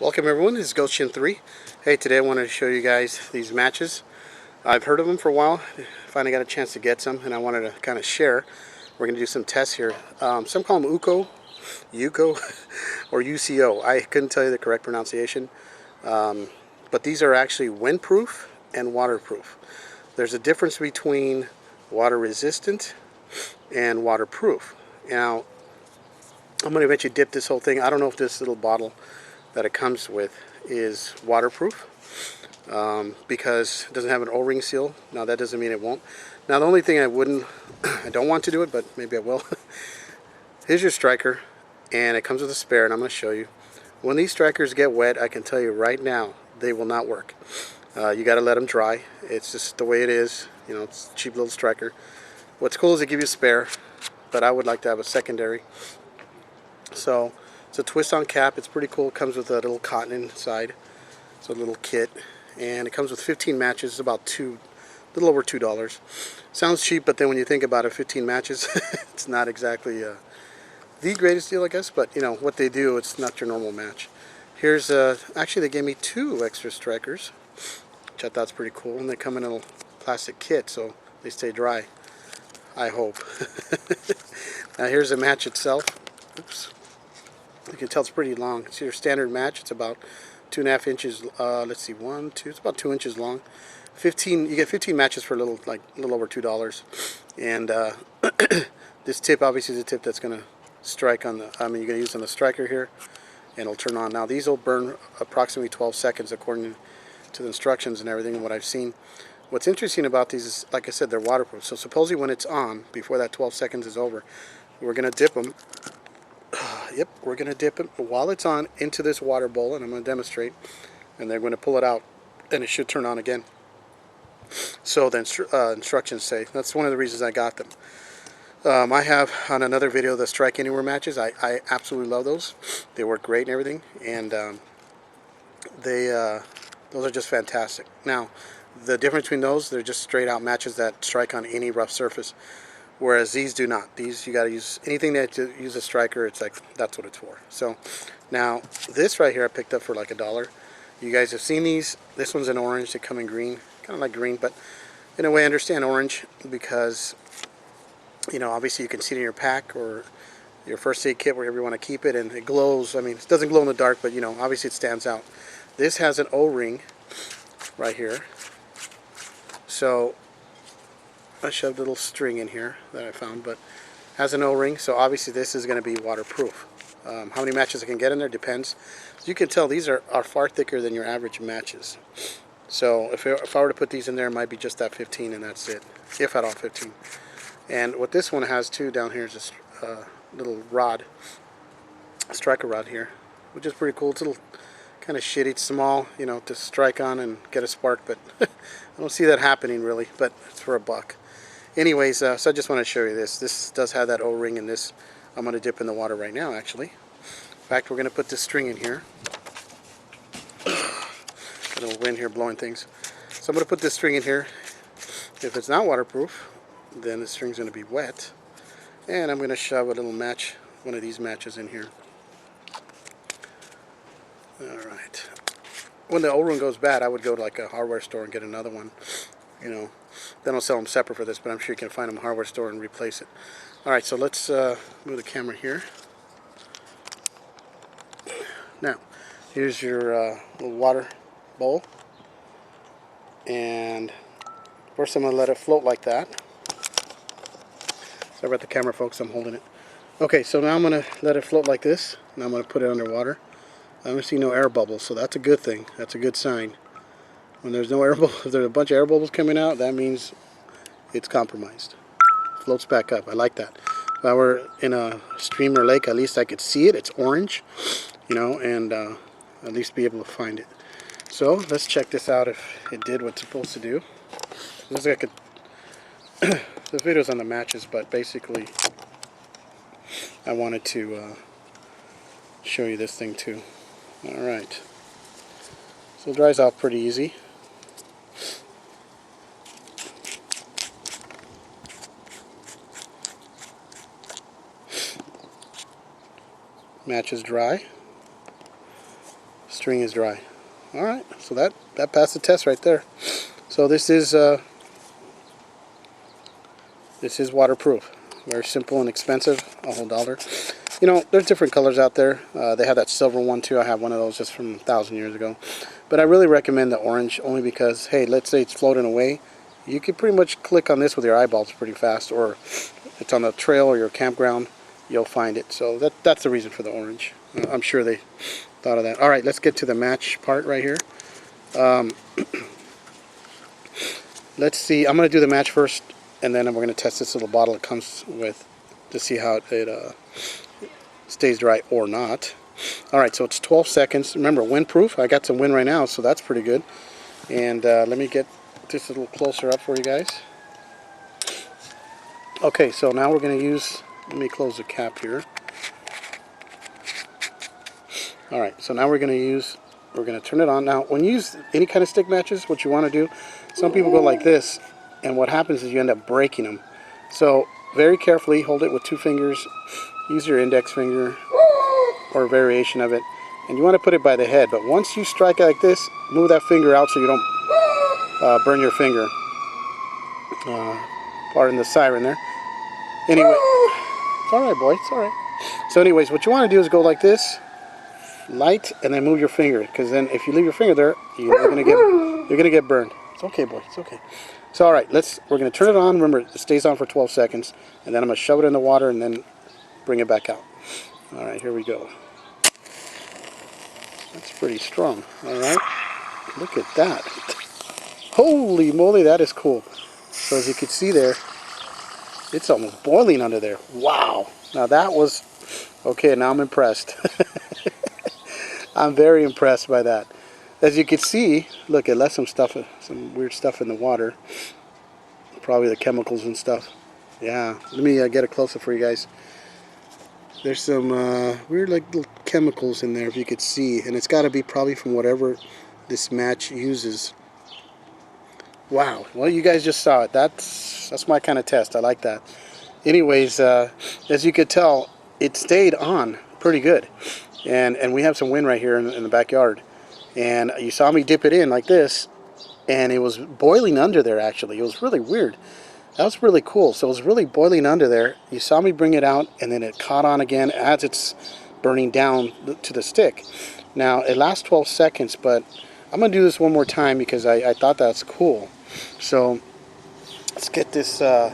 Welcome everyone, this is GhostShin3. Hey, today I wanted to show you guys these matches. I've heard of them for a while, finally got a chance to get some, and I wanted to kind of share. We're going to do some tests here. Some call them UCO, or UCO. I couldn't tell you the correct pronunciation. But these are actually windproof and waterproof. There's a difference between water resistant and waterproof. Now, I'm going to eventually dip this whole thing. I don't know if this little bottle that it comes with is waterproof because it doesn't have an O-ring seal. Now that doesn't mean it won't. Now the only thing I don't want to do it, but maybe I will. Here's your striker, and it comes with a spare, and I'm going to show you. When these strikers get wet, I can tell you right now, they will not work. You got to let them dry. It's just the way it is. You know, it's a cheap little striker. What's cool is they give you a spare, but I would like to have a secondary. So it's a twist-on cap. It's pretty cool. It comes with a little cotton inside. It's a little kit, and it comes with 15 matches. It's about a little over $2. Sounds cheap, but then when you think about it, 15 matches, it's not exactly the greatest deal, I guess. But you know what they do, it's not your normal match. Here's actually they gave me 2 extra strikers, which I thought's pretty cool, and they come in a little plastic kit, so they stay dry. I hope. Now here's the match itself. Oops. You can tell it's pretty long. It's your standard match. It's about 2.5 inches. Let's see, 1, 2. It's about 2 inches long. 15. You get 15 matches for a little over $2. And this tip obviously is a tip that's going to strike on the. You're going to use on the striker here, and it'll turn on. Now these will burn approximately 12 seconds according to the instructions and everything and what I've seen. What's interesting about these is, like I said, they're waterproof. So supposedly when it's on, before that 12 seconds is over, we're going to dip them. Yep, we're going to dip it while it's on into this water bowl, and I'm going to demonstrate, and they're going to pull it out, and it should turn on again. So the instructions say, that's one of the reasons I got them. I have on another video the Strike Anywhere matches. I absolutely love those. They work great and everything, and those are just fantastic. Now, the difference between those, they're just straight out matches that strike on any rough surface. Whereas these do not. These, you got to use anything that you use a striker. It's like that's what it's for. So now this right here I picked up for like $1. You guys have seen these. This one's in orange. They come in green, kind of like green, but in a way I understand orange because you know obviously you can see it in your pack or your first aid kit wherever you want to keep it, and it glows. I mean, it doesn't glow in the dark, but you know obviously it stands out. This has an O-ring right here. So I shoved a little string in here that I found, but has an O-ring, so obviously this is going to be waterproof. How many matches I can get in there depends. As you can tell, these are far thicker than your average matches. So if I were to put these in there, it might be just that 15, and that's it, if at all 15. And what this one has too down here is this little rod, striker rod here, which is pretty cool. It's a little kind of shitty. It's small, you know, to strike on and get a spark, but I don't see that happening really. But it's for $1. Anyways, so I just want to show you this. This does have that O-ring, and this I'm going to dip in the water right now, actually. In fact, we're going to put this string in here. A little wind here blowing things. So I'm going to put this string in here. If it's not waterproof, then the string's going to be wet. And I'm going to shove a little match, one of these matches in here. Alright. When the O-ring goes bad, I would go to like a hardware store and get another one. You know, they don't sell them separate for this, but I'm sure you can find them in a hardware store and replace it. Alright, so let's move the camera here. Now, here's your little water bowl. And first I'm going to let it float like that. Sorry about the camera, folks, I'm holding it. Okay, so now I'm going to let it float like this, and I'm going to put it underwater. I don't see no air bubbles, so that's a good thing. That's a good sign. When there's no air bubbles, if there's a bunch of air bubbles coming out, that means it's compromised. Floats back up. I like that. If I were in a stream or lake, at least I could see it. It's orange, you know, and at least be able to find it. So let's check this out if it did what it's supposed to do. This is like a this video's on the matches, but basically I wanted to show you this thing too. All right. So it dries off pretty easy. Match is dry. string is dry. All right, so that passed the test right there. So this is waterproof. Very simple and expensive, a whole $1. You know, there's different colors out there. They have that silver one too. I have one of those just from 1,000 years ago. But I really recommend the orange only because, hey, let's say it's floating away. You can pretty much click on this with your eyeballs pretty fast, or it's on the trail or your campground, you'll find it. So that's the reason for the orange. I'm sure they thought of that. All right, let's get to the match part right here. Let's see. I'm going to do the match first, and then we're going to test this little bottle it comes with to see how it stays dry or not. All right, so it's 12 seconds. Remember, windproof. I got some wind right now, so that's pretty good. And let me get this a little closer up for you guys. Okay, so now we're going to use, let me close the cap here. All right, so now we're going to turn it on. Now, when you use any kind of stick matches, what you want to do, some people go like this, and what happens is you end up breaking them. So very carefully hold it with 2 fingers. Use your index finger or a variation of it, and you want to put it by the head. But once you strike it like this, move that finger out so you don't burn your finger. Pardon the siren there. Anyway, it's all right, boy. It's all right. So, anyways, what you want to do is go like this, light, and then move your finger. Because then, if you leave your finger there, you're gonna get burned. It's okay, boy. It's okay. So, all right, we're gonna turn it on. Remember, it stays on for 12 seconds, and then I'm gonna shove it in the water and then bring it back out. All right, here we go. That's pretty strong. All right, look at that. Holy moly, that is cool. So as you can see there, it's almost boiling under there. Wow. Now that was okay. Now I'm impressed. I'm very impressed by that. As you can see, look, it left some weird stuff in the water. Probably the chemicals and stuff. Yeah. Let me get it closer for you guys. There's some weird like little chemicals in there, if you could see, and it's got to be probably from whatever this match uses. Wow. Well, you guys just saw it. That's my kind of test. I like that. Anyways, as you could tell, it stayed on pretty good, and we have some wind right here in the backyard, and you saw me dip it in like this, and it was boiling under there. Actually, it was really weird. That was really cool. So it was really boiling under there. You saw me bring it out, and then it caught on again as it's burning down to the stick. Now, it lasts 12 seconds, but I'm going to do this one more time because I thought that's cool. So let's get this. Wow,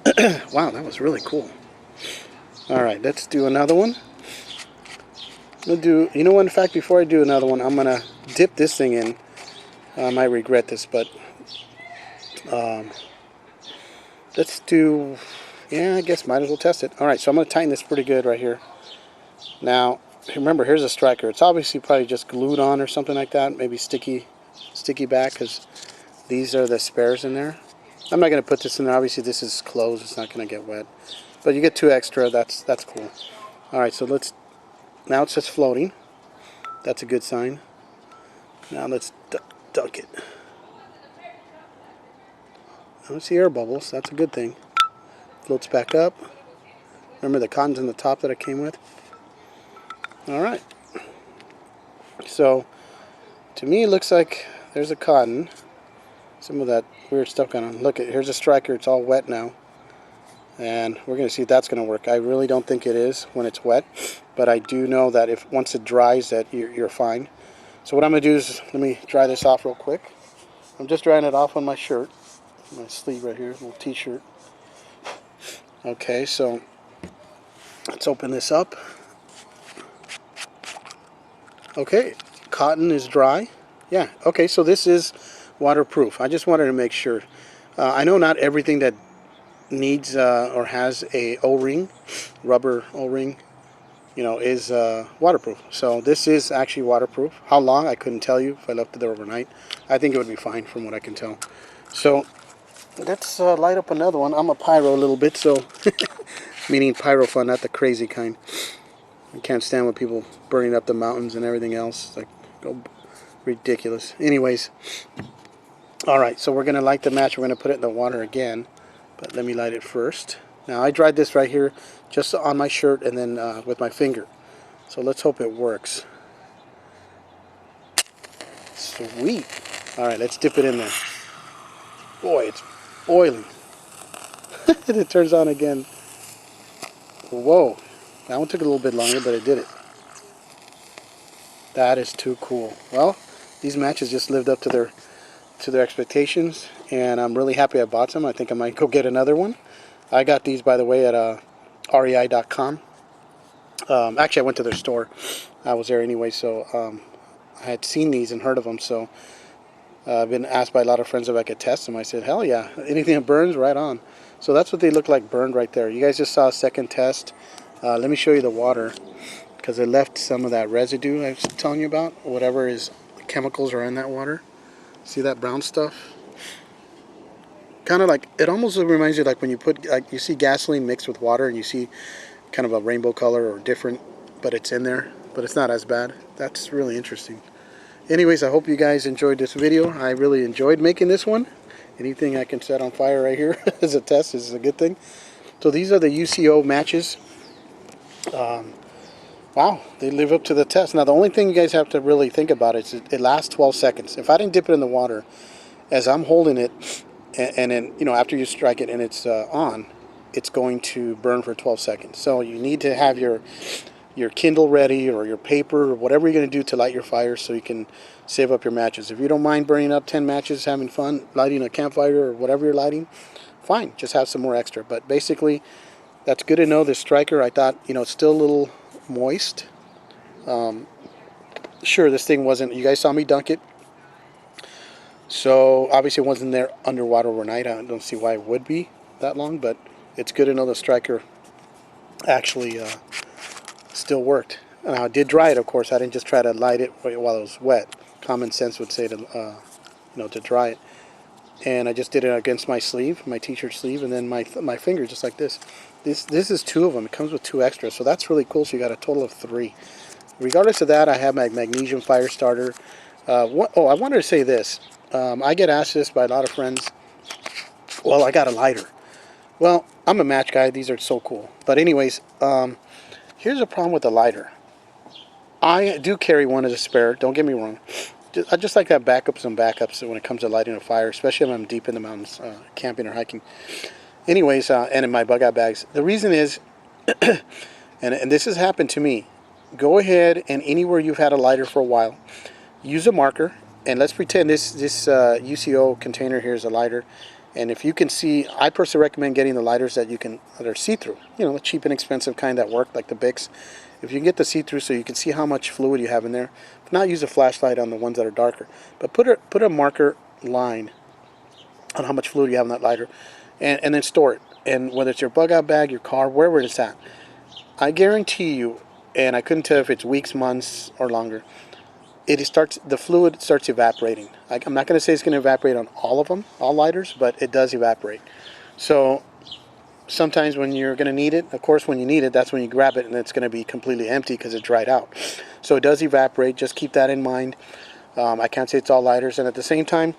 that was really cool. All right, let's do another one. You know what, in fact, before I do another one, I'm going to dip this thing in. I might regret this, but let's do, yeah, I guess might as well test it. All right, so I'm going to tighten this pretty good right here. Now, remember, here's a striker. It's obviously probably just glued on or something like that, maybe sticky back, because these are the spares in there. I'm not going to put this in there. Obviously, this is closed. It's not going to get wet. But you get 2 extra. That's cool. All right, so now it's just floating. That's a good sign. Now let's dunk it. I don't see air bubbles. That's a good thing. Floats back up. Remember the cotton's in the top that I came with? All right. So, to me, it looks like there's a cotton. Some of that weird stuff going on. Look, here's a striker. It's all wet now. And we're going to see if that's going to work. I really don't think it is when it's wet. But I do know that once it dries, that you're fine. So what I'm going to do is, let me dry this off real quick. I'm just drying it off on my shirt. My sleeve right here, little t-shirt. Okay, so let's open this up. Okay, cotton is dry. Yeah, okay, so this is waterproof. I just wanted to make sure. I know not everything that needs or has a O-ring, rubber O-ring, is waterproof. So this is actually waterproof. How long, I couldn't tell you if I left it there overnight. I think it would be fine from what I can tell. So let's light up another one. I'm a pyro a little bit, so meaning pyro fun, not the crazy kind. I can't stand when people burning up the mountains and everything else. It's like, go ridiculous. Anyways, all right, so we're going to light the match. We're going to put it in the water again, but let me light it first. Now, I dried this right here just on my shirt and then with my finger. So let's hope it works. Sweet. All right, let's dip it in there. Boy, it's oily. It turns on again. Whoa. That one took a little bit longer, but it did it. That is too cool. Well, these matches just lived up to their expectations, and I'm really happy I bought some. I think I might go get another one. I got these, by the way, at rei.com. Actually, I went to their store. I was there anyway, so I had seen these and heard of them, so I've been asked by a lot of friends if I could test them. I said, hell yeah, anything that burns, right on. So that's what they look like burned right there. You guys just saw a second test. Let me show you the water, because it left some of that residue I was telling you about, whatever is chemicals are in that water. See that brown stuff? Kind of like, it almost reminds you like when you put, like you see gasoline mixed with water and you see kind of a rainbow color or different, but it's in there, but it's not as bad. That's really interesting. Anyways, I hope you guys enjoyed this video. I really enjoyed making this one. Anything I can set on fire right here as a test is a good thing. So these are the UCO matches. Wow, they live up to the test. Now the only thing you guys have to really think about is it lasts 12 seconds. If I didn't dip it in the water, as I'm holding it, and then, you know, after you strike it and it's on, it's going to burn for 12 seconds. So you need to have your Kindle ready, or your paper, or whatever you're going to do to light your fire, so you can save up your matches. If you don't mind burning up 10 matches, having fun, lighting a campfire or whatever you're lighting, fine, just have some more extra. But basically, that's good to know. This striker, I thought, you know, it's still a little moist. Sure, this thing wasn't, you guys saw me dunk it, so obviously it wasn't there underwater overnight. I don't see why it would be that long, but it's good to know the striker actually still worked. Now, I did dry it, of course. I didn't just try to light it while it was wet. Common sense would say to you know, to dry it. And I just did it against my sleeve, my t-shirt sleeve, and then my finger, just like this. This is 2 of them. It comes with 2 extras, so that's really cool. So you got a total of 3. Regardless of that, I have my magnesium fire starter. Oh, I wanted to say this. I get asked this by a lot of friends. Well, I got a lighter. Well, I'm a match guy. These are so cool. But anyways, here's a problem with the lighter. I do carry one as a spare. Don't get me wrong. I just like to have some backups when it comes to lighting a fire, especially if I'm deep in the mountains, camping or hiking. Anyways, and in my bug-out bags. The reason is, and this has happened to me, go ahead and anywhere you've had a lighter for a while, use a marker, and let's pretend this UCO container here is a lighter. And if you can see, I personally recommend getting the lighters that are see-through. You know, the cheap and expensive kind that work, like the Bics. If you can get the see-through, so you can see how much fluid you have in there. If not, use a flashlight on the ones that are darker. But put a marker line on how much fluid you have in that lighter, and then store it. And whether it's your bug-out bag, your car, wherever it's at, I guarantee you, and I couldn't tell if it's weeks, months, or longer, the fluid starts evaporating. I'm not going to say it's going to evaporate on all of them, all lighters, but it does evaporate. So sometimes when you're going to need it, of course when you need it, that's when you grab it, and it's going to be completely empty because it dried out. So it does evaporate. Just keep that in mind. I can't say it's all lighters. And at the same time,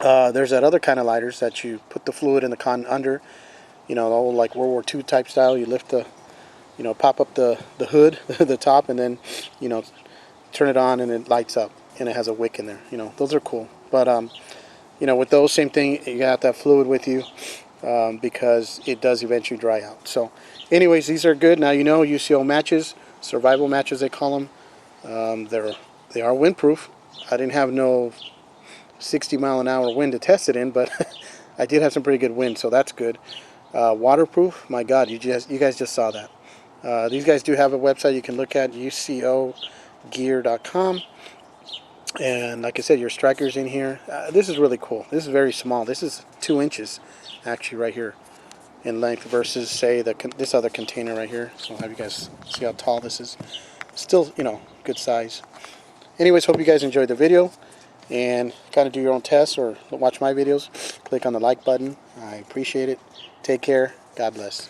there's that other kind of lighters that you put the fluid in the con under, you know, the old like World War II type style. You lift the, you know, pop up the hood, the top, and then, you know, turn it on and it lights up, and it has a wick in there. You know, those are cool. But you know, with those, same thing, you got that fluid with you, because it does eventually dry out. So anyways, these are good. Now you know, UCO matches, survival matches they call them. They are windproof. I didn't have no 60-mile-an-hour wind to test it in, but I did have some pretty good wind, so that's good. Waterproof, my God, you guys just saw that. These guys do have a website you can look at, UCOgear.com. And like I said, your striker's in here. This is really cool. This is very small. This is 2 inches, actually, right here in length, versus, say, this other container right here. So I'll have you guys see how tall this is. Still, you know, good size. Anyways, hope you guys enjoyed the video. And kind of do your own tests or watch my videos. Click on the like button. I appreciate it. Take care. God bless.